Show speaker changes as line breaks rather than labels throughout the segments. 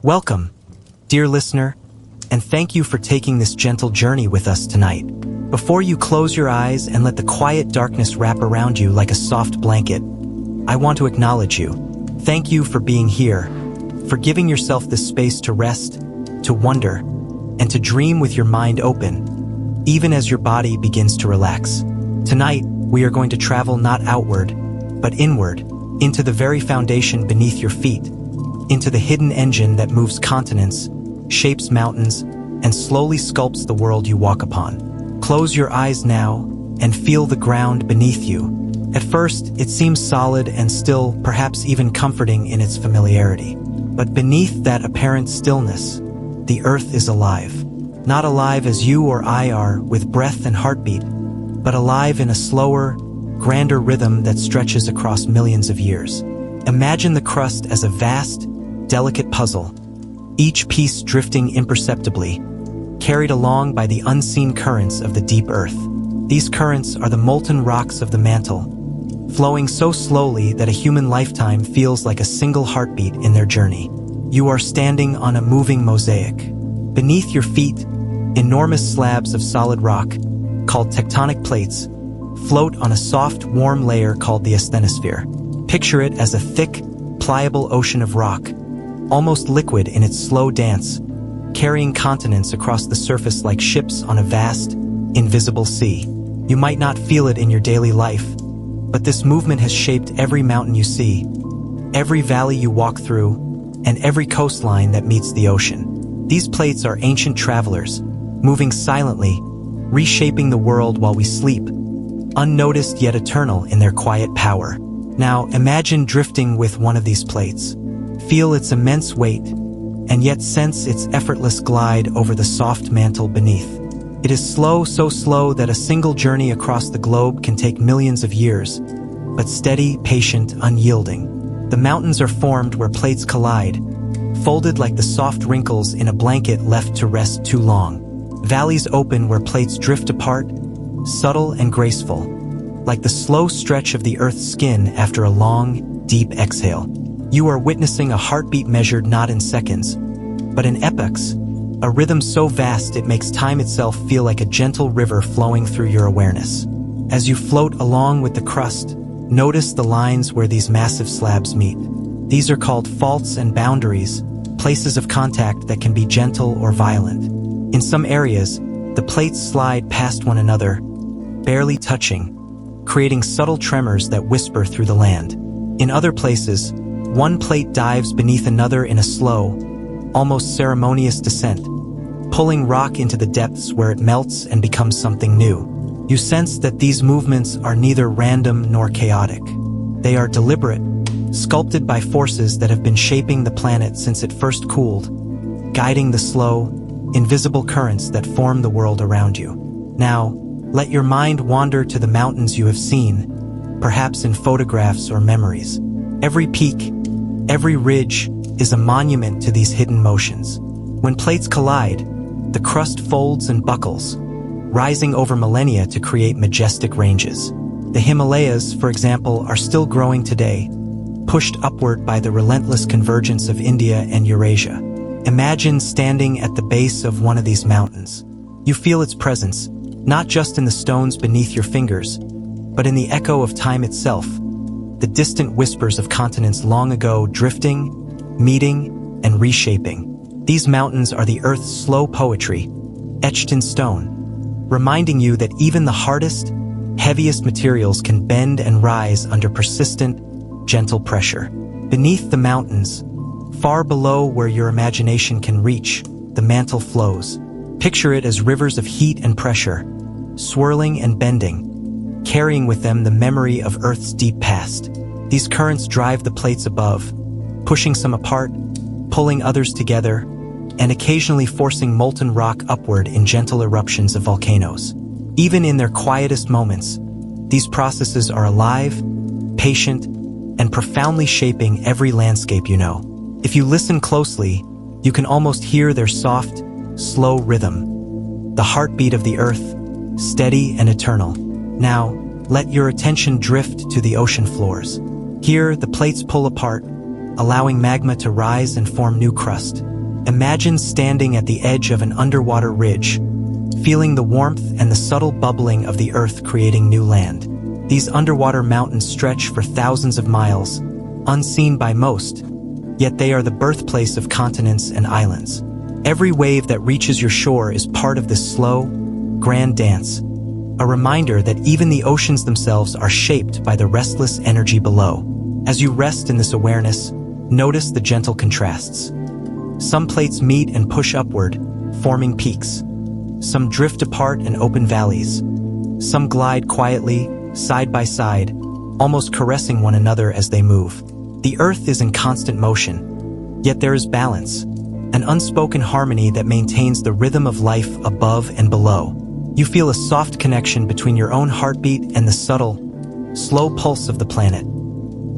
Welcome, dear listener, and thank you for taking this gentle journey with us tonight. Before you close your eyes and let the quiet darkness wrap around you like a soft blanket, I want to acknowledge you. Thank you for being here, for giving yourself this space to rest, to wonder, and to dream with your mind open, even as your body begins to relax. Tonight, we are going to travel not outward, but inward, into the very foundation beneath your feet, into the hidden engine that moves continents, shapes mountains, and slowly sculpts the world you walk upon. Close your eyes now and feel the ground beneath you. At first, it seems solid and still, perhaps even comforting in its familiarity. But beneath that apparent stillness, the earth is alive. Not alive as you or I are, with breath and heartbeat, but alive in a slower, grander rhythm that stretches across millions of years. Imagine the crust as a vast, delicate puzzle, each piece drifting imperceptibly, carried along by the unseen currents of the deep earth. These currents are the molten rocks of the mantle, flowing so slowly that a human lifetime feels like a single heartbeat in their journey. You are standing on a moving mosaic. Beneath your feet, enormous slabs of solid rock, called tectonic plates, float on a soft, warm layer called the asthenosphere. Picture it as a thick, pliable ocean of rock, almost liquid in its slow dance, carrying continents across the surface like ships on a vast, invisible sea. You might not feel it in your daily life, but this movement has shaped every mountain you see, every valley you walk through, and every coastline that meets the ocean. These plates are ancient travelers, moving silently, reshaping the world while we sleep, unnoticed yet eternal in their quiet power. Now, imagine drifting with one of these plates. Feel its immense weight, and yet sense its effortless glide over the soft mantle beneath. It is slow, so slow that a single journey across the globe can take millions of years, but steady, patient, unyielding. The mountains are formed where plates collide, folded like the soft wrinkles in a blanket left to rest too long. Valleys open where plates drift apart, subtle and graceful, like the slow stretch of the earth's skin after a long, deep exhale. You are witnessing a heartbeat measured not in seconds, but in epochs, a rhythm so vast it makes time itself feel like a gentle river flowing through your awareness. As you float along with the crust, notice the lines where these massive slabs meet. These are called faults and boundaries, places of contact that can be gentle or violent. In some areas, the plates slide past one another, barely touching, creating subtle tremors that whisper through the land. In other places, one plate dives beneath another in a slow, almost ceremonious descent, pulling rock into the depths where it melts and becomes something new. You sense that these movements are neither random nor chaotic. They are deliberate, sculpted by forces that have been shaping the planet since it first cooled, guiding the slow, invisible currents that form the world around you. Now, let your mind wander to the mountains you have seen, perhaps in photographs or memories. Every peak, every ridge is a monument to these hidden motions. When plates collide, the crust folds and buckles, rising over millennia to create majestic ranges. The Himalayas, for example, are still growing today, pushed upward by the relentless convergence of India and Eurasia. Imagine standing at the base of one of these mountains. You feel its presence, not just in the stones beneath your fingers, but in the echo of time itself, the distant whispers of continents long ago drifting, meeting, and reshaping. These mountains are the Earth's slow poetry, etched in stone, reminding you that even the hardest, heaviest materials can bend and rise under persistent, gentle pressure. Beneath the mountains, far below where your imagination can reach, the mantle flows. Picture it as rivers of heat and pressure, swirling and bending, carrying with them the memory of Earth's deep past. These currents drive the plates above, pushing some apart, pulling others together, and occasionally forcing molten rock upward in gentle eruptions of volcanoes. Even in their quietest moments, these processes are alive, patient, and profoundly shaping every landscape you know. If you listen closely, you can almost hear their soft, slow rhythm, the heartbeat of the earth, steady and eternal. Now, let your attention drift to the ocean floors. Here, the plates pull apart, allowing magma to rise and form new crust. Imagine standing at the edge of an underwater ridge, feeling the warmth and the subtle bubbling of the earth creating new land. These underwater mountains stretch for thousands of miles, unseen by most, yet they are the birthplace of continents and islands. Every wave that reaches your shore is part of this slow, grand dance, a reminder that even the oceans themselves are shaped by the restless energy below. As you rest in this awareness, notice the gentle contrasts. Some plates meet and push upward, forming peaks. Some drift apart and open valleys. Some glide quietly, side by side, almost caressing one another as they move. The earth is in constant motion, yet there is balance, an unspoken harmony that maintains the rhythm of life above and below. You feel a soft connection between your own heartbeat and the subtle, slow pulse of the planet,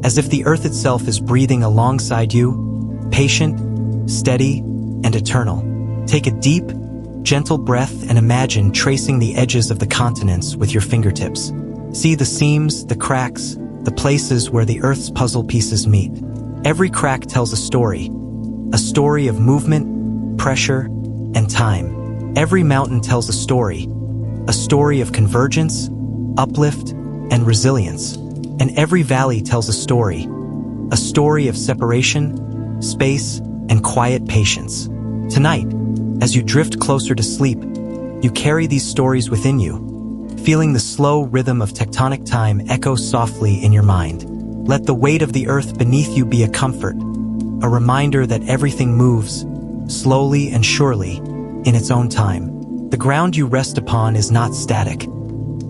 as if the earth itself is breathing alongside you, patient, steady, and eternal. Take a deep, gentle breath and imagine tracing the edges of the continents with your fingertips. See the seams, the cracks, the places where the Earth's puzzle pieces meet. Every crack tells a story of movement, pressure, and time. Every mountain tells a story of convergence, uplift, and resilience. And every valley tells a story of separation, space, and quiet patience. Tonight, as you drift closer to sleep, you carry these stories within you, feeling the slow rhythm of tectonic time echo softly in your mind. Let the weight of the earth beneath you be a comfort, a reminder that everything moves, slowly and surely, in its own time. The ground you rest upon is not static.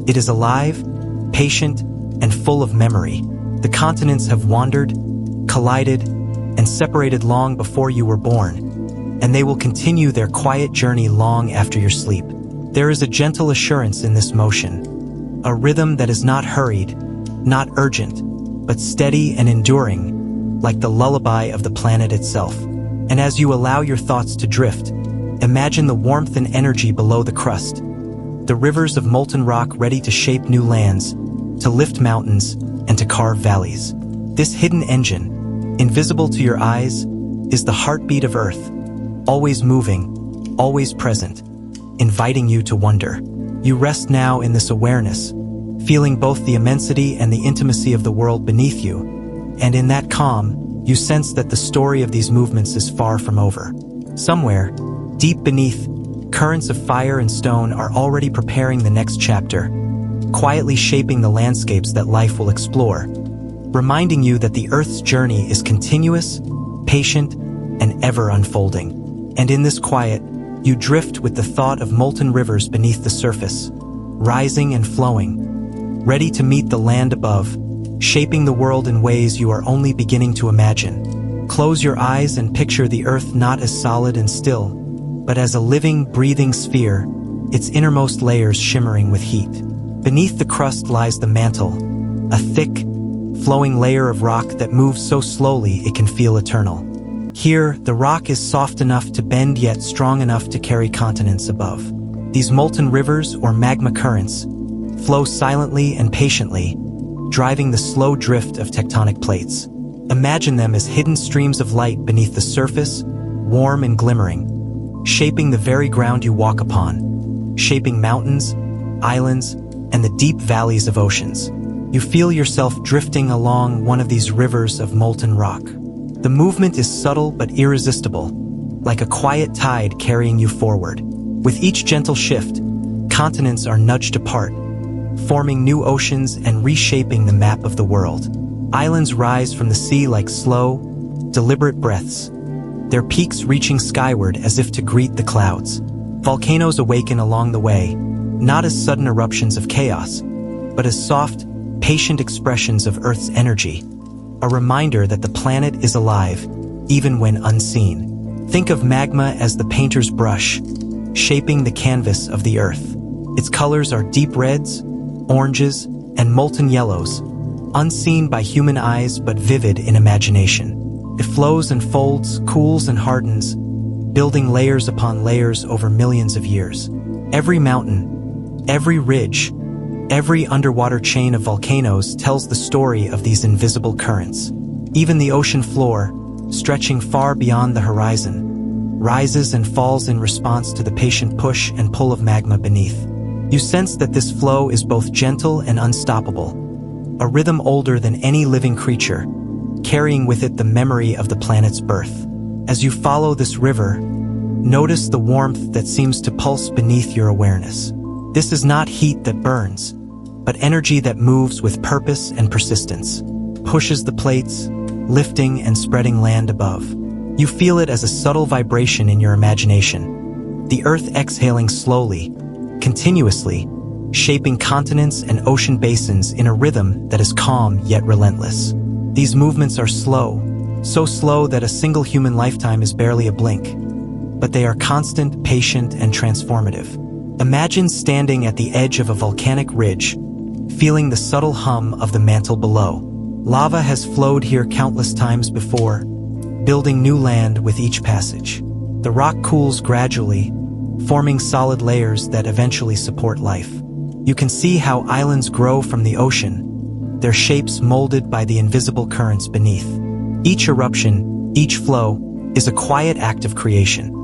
It is alive, patient, and full of memory. The continents have wandered, collided, and separated long before you were born, and they will continue their quiet journey long after your sleep. There is a gentle assurance in this motion, a rhythm that is not hurried, not urgent, but steady and enduring, like the lullaby of the planet itself. And as you allow your thoughts to drift, imagine the warmth and energy below the crust, the rivers of molten rock ready to shape new lands, to lift mountains, and to carve valleys. This hidden engine, invisible to your eyes, is the heartbeat of Earth, always moving, always present, inviting you to wonder. You rest now in this awareness, feeling both the immensity and the intimacy of the world beneath you, and in that calm, you sense that the story of these movements is far from over. Somewhere, deep beneath, currents of fire and stone are already preparing the next chapter, quietly shaping the landscapes that life will explore, reminding you that the Earth's journey is continuous, patient, and ever unfolding. And in this quiet, you drift with the thought of molten rivers beneath the surface, rising and flowing, ready to meet the land above, shaping the world in ways you are only beginning to imagine. Close your eyes and picture the Earth not as solid and still, but as a living, breathing sphere, its innermost layers shimmering with heat. Beneath the crust lies the mantle, a thick, flowing layer of rock that moves so slowly it can feel eternal. Here, the rock is soft enough to bend yet strong enough to carry continents above. These molten rivers, or magma currents, flow silently and patiently, driving the slow drift of tectonic plates. Imagine them as hidden streams of light beneath the surface, warm and glimmering, shaping the very ground you walk upon, shaping mountains, islands, and the deep valleys of oceans. You feel yourself drifting along one of these rivers of molten rock. The movement is subtle but irresistible, like a quiet tide carrying you forward. With each gentle shift, continents are nudged apart, forming new oceans and reshaping the map of the world. Islands rise from the sea like slow, deliberate breaths, their peaks reaching skyward as if to greet the clouds. Volcanoes awaken along the way, not as sudden eruptions of chaos, but as soft, patient expressions of Earth's energy, a reminder that the planet is alive, even when unseen. Think of magma as the painter's brush, shaping the canvas of the Earth. Its colors are deep reds, oranges, and molten yellows, unseen by human eyes but vivid in imagination. It flows and folds, cools and hardens, building layers upon layers over millions of years. Every mountain, every ridge, every underwater chain of volcanoes tells the story of these invisible currents. Even the ocean floor, stretching far beyond the horizon, rises and falls in response to the patient push and pull of magma beneath. You sense that this flow is both gentle and unstoppable, a rhythm older than any living creature, carrying with it the memory of the planet's birth. As you follow this river, notice the warmth that seems to pulse beneath your awareness. This is not heat that burns, but energy that moves with purpose and persistence, pushes the plates, lifting and spreading land above. You feel it as a subtle vibration in your imagination, the earth exhaling slowly, continuously, shaping continents and ocean basins in a rhythm that is calm yet relentless. These movements are slow, so slow that a single human lifetime is barely a blink, but they are constant, patient, and transformative. Imagine standing at the edge of a volcanic ridge, feeling the subtle hum of the mantle below. Lava has flowed here countless times before, building new land with each passage. The rock cools gradually, forming solid layers that eventually support life. You can see how islands grow from the ocean, their shapes molded by the invisible currents beneath. Each eruption, each flow, is a quiet act of creation,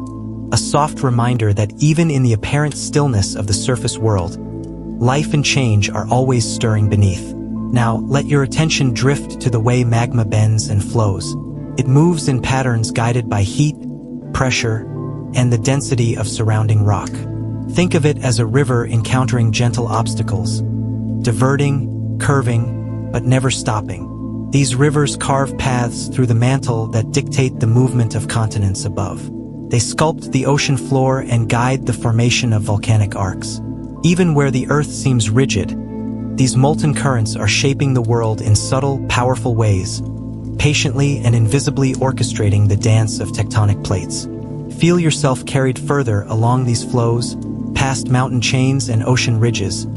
a soft reminder that even in the apparent stillness of the surface world, life and change are always stirring beneath. Now, let your attention drift to the way magma bends and flows. It moves in patterns guided by heat, pressure, and the density of surrounding rock. Think of it as a river encountering gentle obstacles, diverting, curving, but never stopping. These rivers carve paths through the mantle that dictate the movement of continents above. They sculpt the ocean floor and guide the formation of volcanic arcs. Even where the earth seems rigid, these molten currents are shaping the world in subtle, powerful ways, patiently and invisibly orchestrating the dance of tectonic plates. Feel yourself carried further along these flows, past mountain chains and ocean ridges,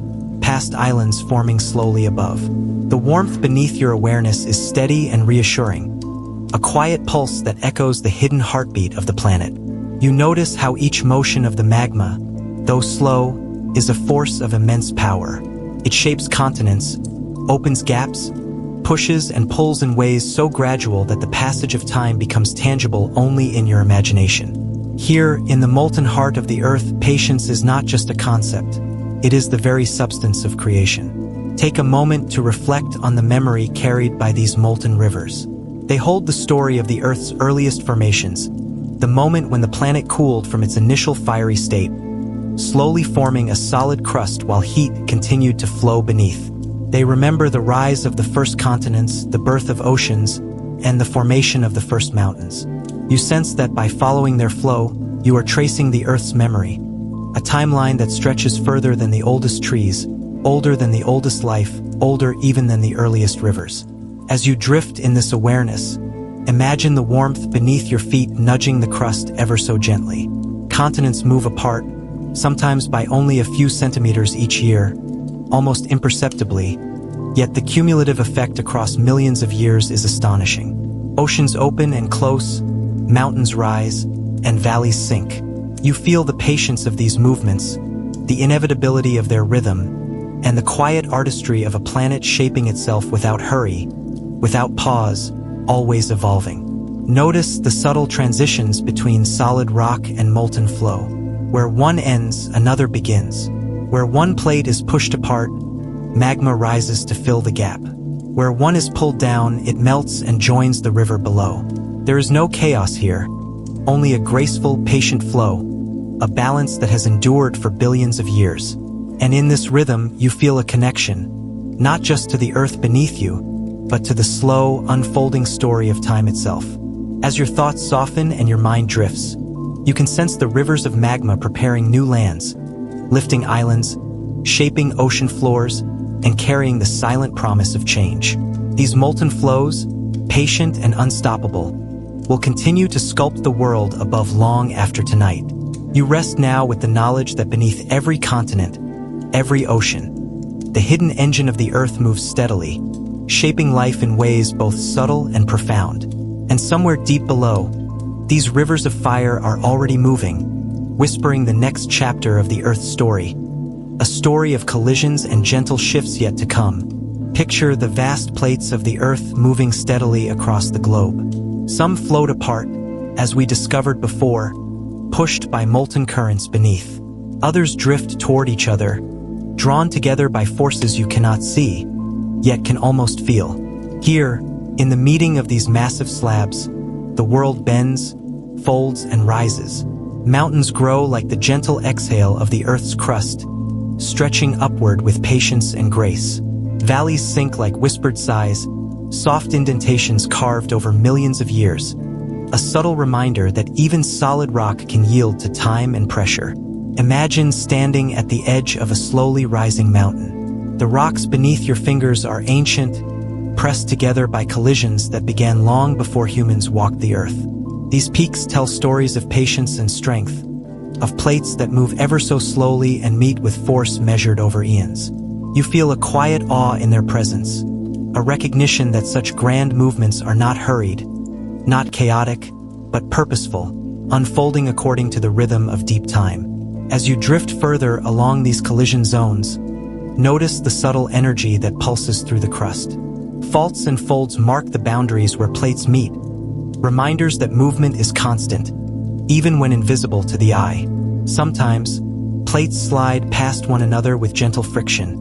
past islands forming slowly above. The warmth beneath your awareness is steady and reassuring, a quiet pulse that echoes the hidden heartbeat of the planet. You notice how each motion of the magma, though slow, is a force of immense power. It shapes continents, opens gaps, pushes and pulls in ways so gradual that the passage of time becomes tangible only in your imagination. Here, in the molten heart of the earth, patience is not just a concept. It is the very substance of creation. Take a moment to reflect on the memory carried by these molten rivers. They hold the story of the Earth's earliest formations, the moment when the planet cooled from its initial fiery state, slowly forming a solid crust while heat continued to flow beneath. They remember the rise of the first continents, the birth of oceans, and the formation of the first mountains. You sense that by following their flow, you are tracing the Earth's memory, a timeline that stretches further than the oldest trees, older than the oldest life, older even than the earliest rivers. As you drift in this awareness, imagine the warmth beneath your feet nudging the crust ever so gently. Continents move apart, sometimes by only a few centimeters each year, almost imperceptibly, yet the cumulative effect across millions of years is astonishing. Oceans open and close, mountains rise, and valleys sink. You feel the patience of these movements, the inevitability of their rhythm, and the quiet artistry of a planet shaping itself without hurry, without pause, always evolving. Notice the subtle transitions between solid rock and molten flow. Where one ends, another begins. Where one plate is pushed apart, magma rises to fill the gap. Where one is pulled down, it melts and joins the river below. There is no chaos here, only a graceful, patient flow, a balance that has endured for billions of years. And in this rhythm, you feel a connection, not just to the earth beneath you, but to the slow, unfolding story of time itself. As your thoughts soften and your mind drifts, you can sense the rivers of magma preparing new lands, lifting islands, shaping ocean floors, and carrying the silent promise of change. These molten flows, patient and unstoppable, will continue to sculpt the world above long after tonight. You rest now with the knowledge that beneath every continent, every ocean, the hidden engine of the earth moves steadily, shaping life in ways both subtle and profound. And somewhere deep below, these rivers of fire are already moving, whispering the next chapter of the Earth's story, a story of collisions and gentle shifts yet to come. Picture the vast plates of the Earth moving steadily across the globe, Some float apart, as we discovered before, pushed by molten currents beneath. Others drift toward each other, drawn together by forces you cannot see, yet can almost feel. Here, in the meeting of these massive slabs, the world bends, folds, and rises. Mountains grow like the gentle exhale of the Earth's crust, stretching upward with patience and grace. Valleys sink like whispered sighs, soft indentations carved over millions of years. A subtle reminder that even solid rock can yield to time and pressure. Imagine standing at the edge of a slowly rising mountain. The rocks beneath your fingers are ancient, pressed together by collisions that began long before humans walked the earth. These peaks tell stories of patience and strength, of plates that move ever so slowly and meet with force measured over eons. You feel a quiet awe in their presence, a recognition that such grand movements are not hurried, not chaotic, but purposeful, unfolding according to the rhythm of deep time. As you drift further along these collision zones, notice the subtle energy that pulses through the crust. Faults and folds mark the boundaries where plates meet, reminders that movement is constant, even when invisible to the eye. Sometimes, plates slide past one another with gentle friction,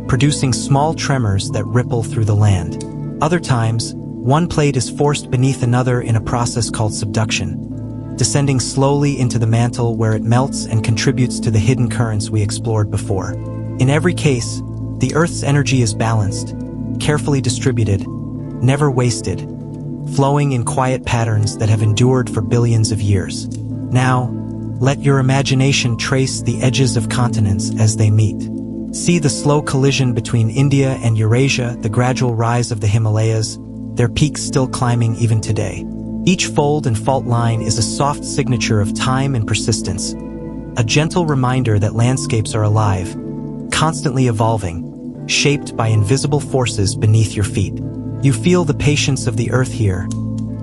producing small tremors that ripple through the land. Other times, one plate is forced beneath another in a process called subduction, descending slowly into the mantle where it melts and contributes to the hidden currents we explored before. In every case, the Earth's energy is balanced, carefully distributed, never wasted, flowing in quiet patterns that have endured for billions of years. Now, let your imagination trace the edges of continents as they meet. See the slow collision between India and Eurasia, the gradual rise of the Himalayas, their peaks still climbing even today. Each fold and fault line is a soft signature of time and persistence, a gentle reminder that landscapes are alive, constantly evolving, shaped by invisible forces beneath your feet. You feel the patience of the earth here,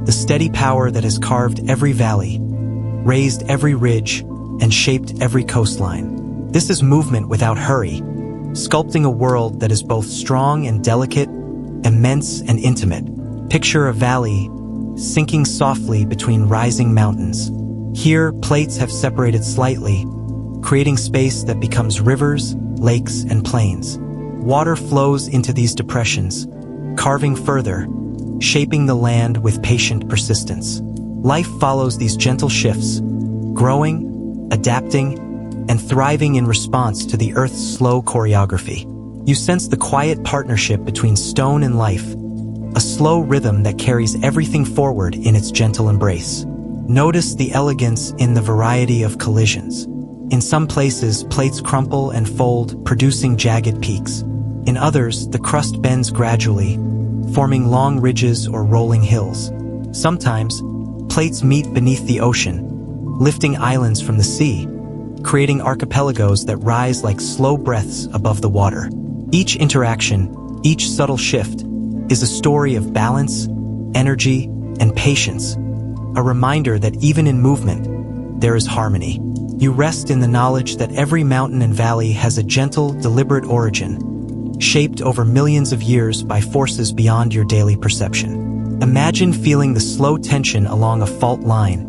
the steady power that has carved every valley, raised every ridge, and shaped every coastline. This is movement without hurry, sculpting a world that is both strong and delicate, immense and intimate. Picture a valley sinking softly between rising mountains. Here, plates have separated slightly, creating space that becomes rivers, lakes, and plains. Water flows into these depressions, carving further, shaping the land with patient persistence. Life follows these gentle shifts, growing, adapting, and thriving in response to the Earth's slow choreography. You sense the quiet partnership between stone and life, a slow rhythm that carries everything forward in its gentle embrace. Notice the elegance in the variety of collisions. In some places, plates crumple and fold, producing jagged peaks. In others, the crust bends gradually, forming long ridges or rolling hills. Sometimes, plates meet beneath the ocean, lifting islands from the sea, creating archipelagos that rise like slow breaths above the water. Each interaction, each subtle shift, is a story of balance, energy, and patience, a reminder that even in movement, there is harmony. You rest in the knowledge that every mountain and valley has a gentle, deliberate origin, shaped over millions of years by forces beyond your daily perception. Imagine feeling the slow tension along a fault line,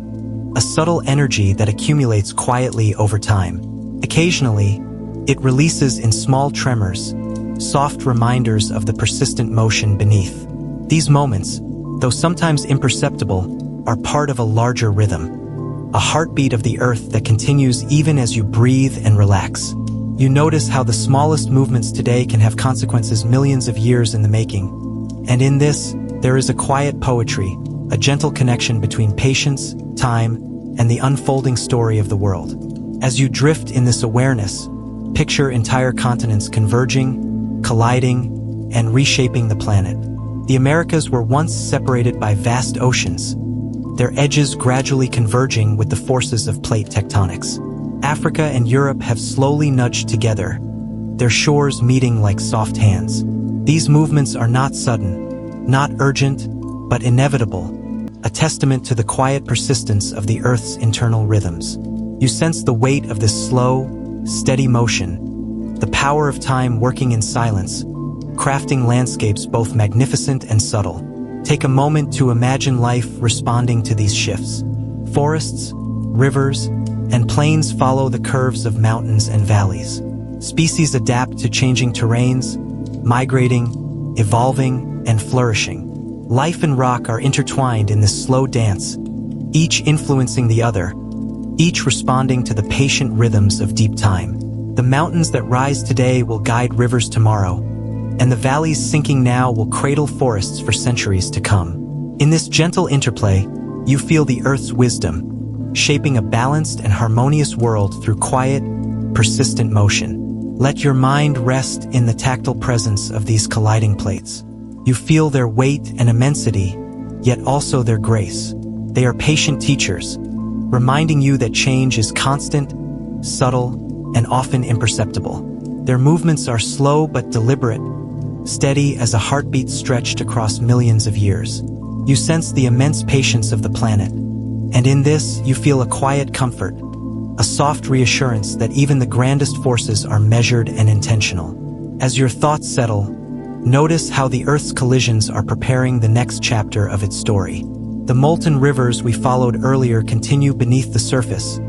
a subtle energy that accumulates quietly over time. Occasionally, it releases in small tremors, soft reminders of the persistent motion beneath. These moments, though sometimes imperceptible, are part of a larger rhythm, a heartbeat of the earth that continues even as you breathe and relax. You notice how the smallest movements today can have consequences millions of years in the making. And in this, there is a quiet poetry, a gentle connection between patience, time, and the unfolding story of the world. As you drift in this awareness, picture entire continents converging, colliding, and reshaping the planet. The Americas were once separated by vast oceans, their edges gradually converging with the forces of plate tectonics. Africa and Europe have slowly nudged together, their shores meeting like soft hands. These movements are not sudden, not urgent, but inevitable, a testament to the quiet persistence of the Earth's internal rhythms. You sense the weight of this slow, steady motion, the power of time working in silence, crafting landscapes both magnificent and subtle. Take a moment to imagine life responding to these shifts. Forests, rivers, and plains follow the curves of mountains and valleys. Species adapt to changing terrains, migrating, evolving, and flourishing. Life and rock are intertwined in this slow dance, each influencing the other, each responding to the patient rhythms of deep time. The mountains that rise today will guide rivers tomorrow, and the valleys sinking now will cradle forests for centuries to come. In this gentle interplay, you feel the Earth's wisdom, shaping a balanced and harmonious world through quiet, persistent motion. Let your mind rest in the tactile presence of these colliding plates. You feel their weight and immensity, yet also their grace. They are patient teachers, reminding you that change is constant, subtle, and often imperceptible. Their movements are slow but deliberate, steady as a heartbeat stretched across millions of years. You sense the immense patience of the planet, and in this you feel a quiet comfort, a soft reassurance that even the grandest forces are measured and intentional. As your thoughts settle, notice how the Earth's collisions are preparing the next chapter of its story. The molten rivers we followed earlier continue beneath the surface,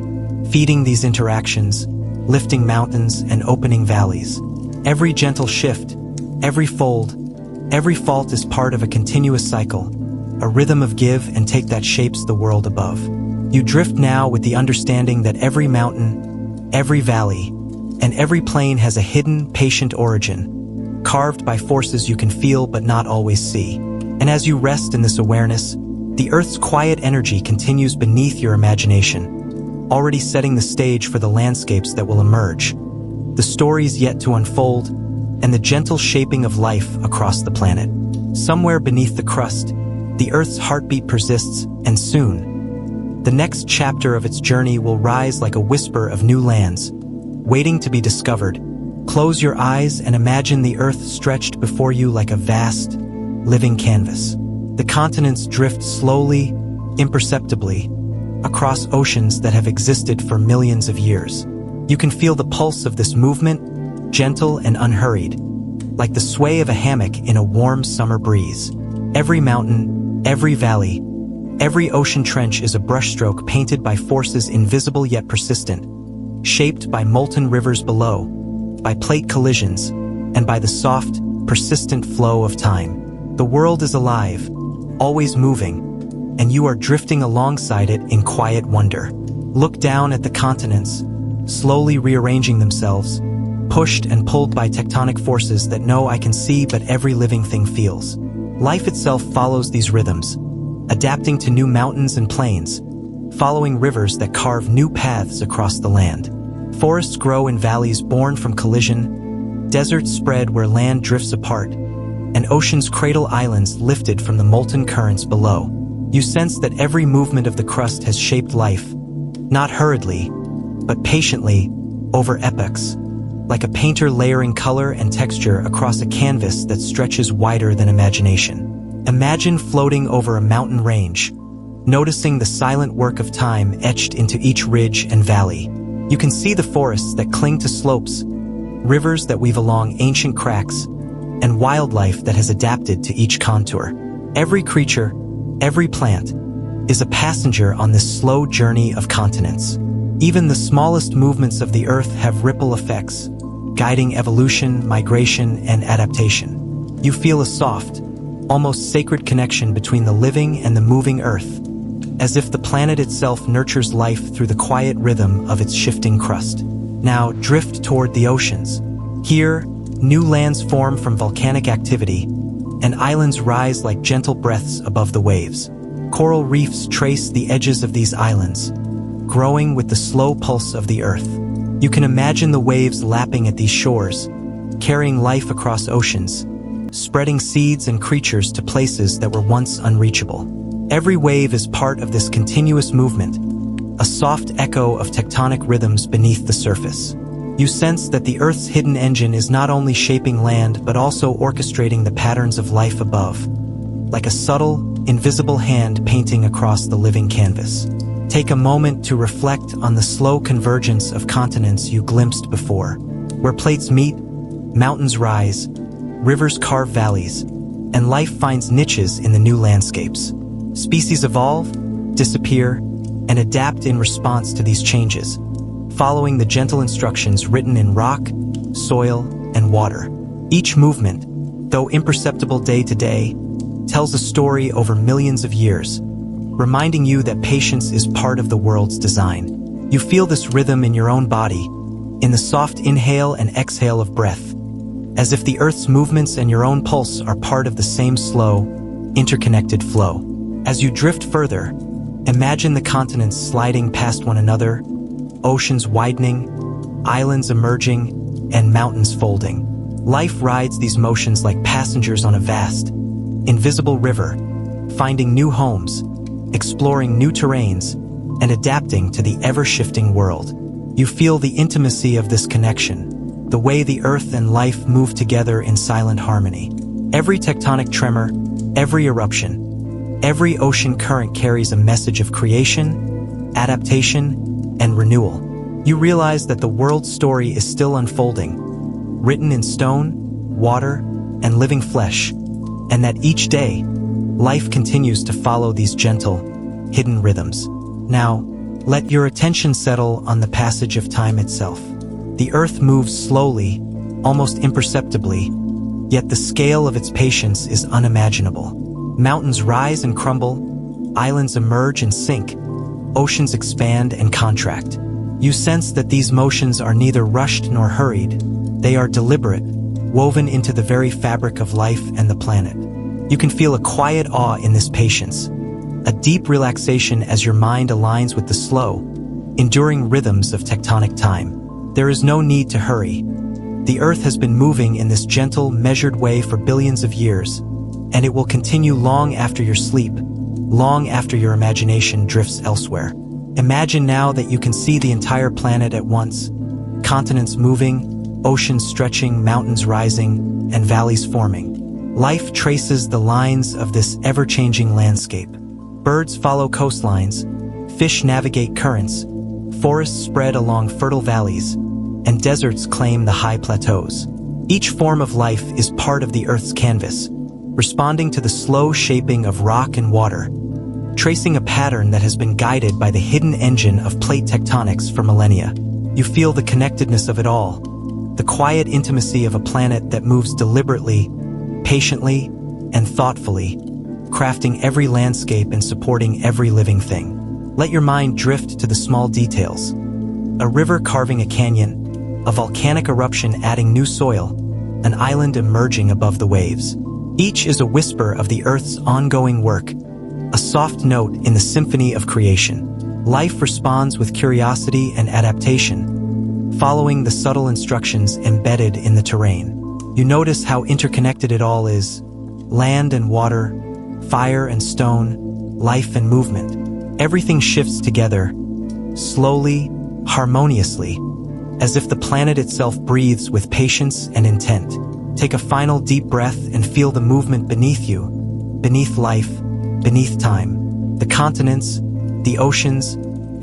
feeding these interactions, lifting mountains and opening valleys. Every gentle shift, every fold, every fault is part of a continuous cycle, a rhythm of give and take that shapes the world above. You drift now with the understanding that every mountain, every valley, and every plain has a hidden, patient origin, carved by forces you can feel but not always see. And as you rest in this awareness, the Earth's quiet energy continues beneath your imagination, already setting the stage for the landscapes that will emerge, the stories yet to unfold, and the gentle shaping of life across the planet. Somewhere beneath the crust, the Earth's heartbeat persists, and soon, the next chapter of its journey will rise like a whisper of new lands, waiting to be discovered. Close your eyes and imagine the Earth stretched before you like a vast, living canvas. The continents drift slowly, imperceptibly, across oceans that have existed for millions of years. You can feel the pulse of this movement, gentle and unhurried, like the sway of a hammock in a warm summer breeze. Every mountain, every valley, every ocean trench is a brushstroke painted by forces invisible yet persistent, shaped by molten rivers below, by plate collisions, and by the soft, persistent flow of time. The world is alive, always moving, and you are drifting alongside it in quiet wonder. Look down at the continents, slowly rearranging themselves, pushed and pulled by tectonic forces that no eye can see but every living thing feels. Life itself follows these rhythms, adapting to new mountains and plains, following rivers that carve new paths across the land. Forests grow in valleys born from collision, deserts spread where land drifts apart, and oceans cradle islands lifted from the molten currents below. You sense that every movement of the crust has shaped life, not hurriedly, but patiently, over epochs, like a painter layering color and texture across a canvas that stretches wider than imagination. Imagine floating over a mountain range, noticing the silent work of time etched into each ridge and valley. You can see the forests that cling to slopes, rivers that weave along ancient cracks, and wildlife that has adapted to each contour. Every creature, every plant, is a passenger on this slow journey of continents. Even the smallest movements of the Earth have ripple effects, guiding evolution, migration, and adaptation. You feel a soft, almost sacred connection between the living and the moving Earth, as if the planet itself nurtures life through the quiet rhythm of its shifting crust. Now drift toward the oceans. Here, new lands form from volcanic activity, and islands rise like gentle breaths above the waves. Coral reefs trace the edges of these islands, growing with the slow pulse of the Earth. You can imagine the waves lapping at these shores, carrying life across oceans, spreading seeds and creatures to places that were once unreachable. Every wave is part of this continuous movement, a soft echo of tectonic rhythms beneath the surface. You sense that the Earth's hidden engine is not only shaping land but also orchestrating the patterns of life above, like a subtle, invisible hand painting across the living canvas. Take a moment to reflect on the slow convergence of continents you glimpsed before. Where plates meet, mountains rise, rivers carve valleys, and life finds niches in the new landscapes. Species evolve, disappear, and adapt in response to these changes, following the gentle instructions written in rock, soil, and water. Each movement, though imperceptible day to day, tells a story over millions of years, reminding you that patience is part of the world's design. You feel this rhythm in your own body, in the soft inhale and exhale of breath, as if the Earth's movements and your own pulse are part of the same slow, interconnected flow. As you drift further, imagine the continents sliding past one another, oceans widening, islands emerging, and mountains folding. Life rides these motions like passengers on a vast, invisible river, finding new homes, exploring new terrains, and adapting to the ever-shifting world. You feel the intimacy of this connection, the way the earth and life move together in silent harmony. Every tectonic tremor, every eruption, every ocean current carries a message of creation, adaptation, and renewal. You realize that the world's story is still unfolding, written in stone, water, and living flesh, and that each day, life continues to follow these gentle, hidden rhythms. Now, let your attention settle on the passage of time itself. The earth moves slowly, almost imperceptibly, yet the scale of its patience is unimaginable. Mountains rise and crumble, islands emerge and sink, oceans expand and contract. You sense that these motions are neither rushed nor hurried. They are deliberate, woven into the very fabric of life and the planet. You can feel a quiet awe in this patience, a deep relaxation as your mind aligns with the slow, enduring rhythms of tectonic time. There is no need to hurry. The Earth has been moving in this gentle, measured way for billions of years, and it will continue long after your sleep, long after your imagination drifts elsewhere. Imagine now that you can see the entire planet at once, continents moving, oceans stretching, mountains rising, and valleys forming. Life traces the lines of this ever-changing landscape. Birds follow coastlines, fish navigate currents, forests spread along fertile valleys, and deserts claim the high plateaus. Each form of life is part of the Earth's canvas, responding to the slow shaping of rock and water, tracing a pattern that has been guided by the hidden engine of plate tectonics for millennia. You feel the connectedness of it all, the quiet intimacy of a planet that moves deliberately, patiently, and thoughtfully, crafting every landscape and supporting every living thing. Let your mind drift to the small details. A river carving a canyon, a volcanic eruption adding new soil, an island emerging above the waves. Each is a whisper of the Earth's ongoing work, a soft note in the symphony of creation. Life responds with curiosity and adaptation, following the subtle instructions embedded in the terrain. You notice how interconnected it all is: land and water, fire and stone, life and movement. Everything shifts together, slowly, harmoniously, as if the planet itself breathes with patience and intent. Take a final deep breath and feel the movement beneath you, beneath life, beneath time. The continents, the oceans,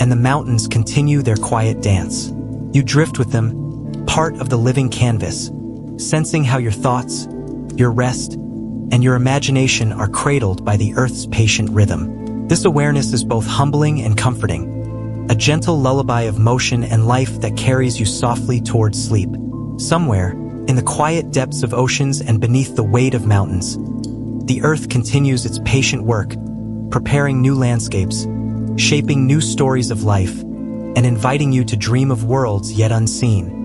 and the mountains continue their quiet dance. You drift with them, part of the living canvas, sensing how your thoughts, your rest, and your imagination are cradled by the Earth's patient rhythm. This awareness is both humbling and comforting, a gentle lullaby of motion and life that carries you softly towards sleep. Somewhere, in the quiet depths of oceans and beneath the weight of mountains, the Earth continues its patient work, preparing new landscapes, shaping new stories of life, and inviting you to dream of worlds yet unseen.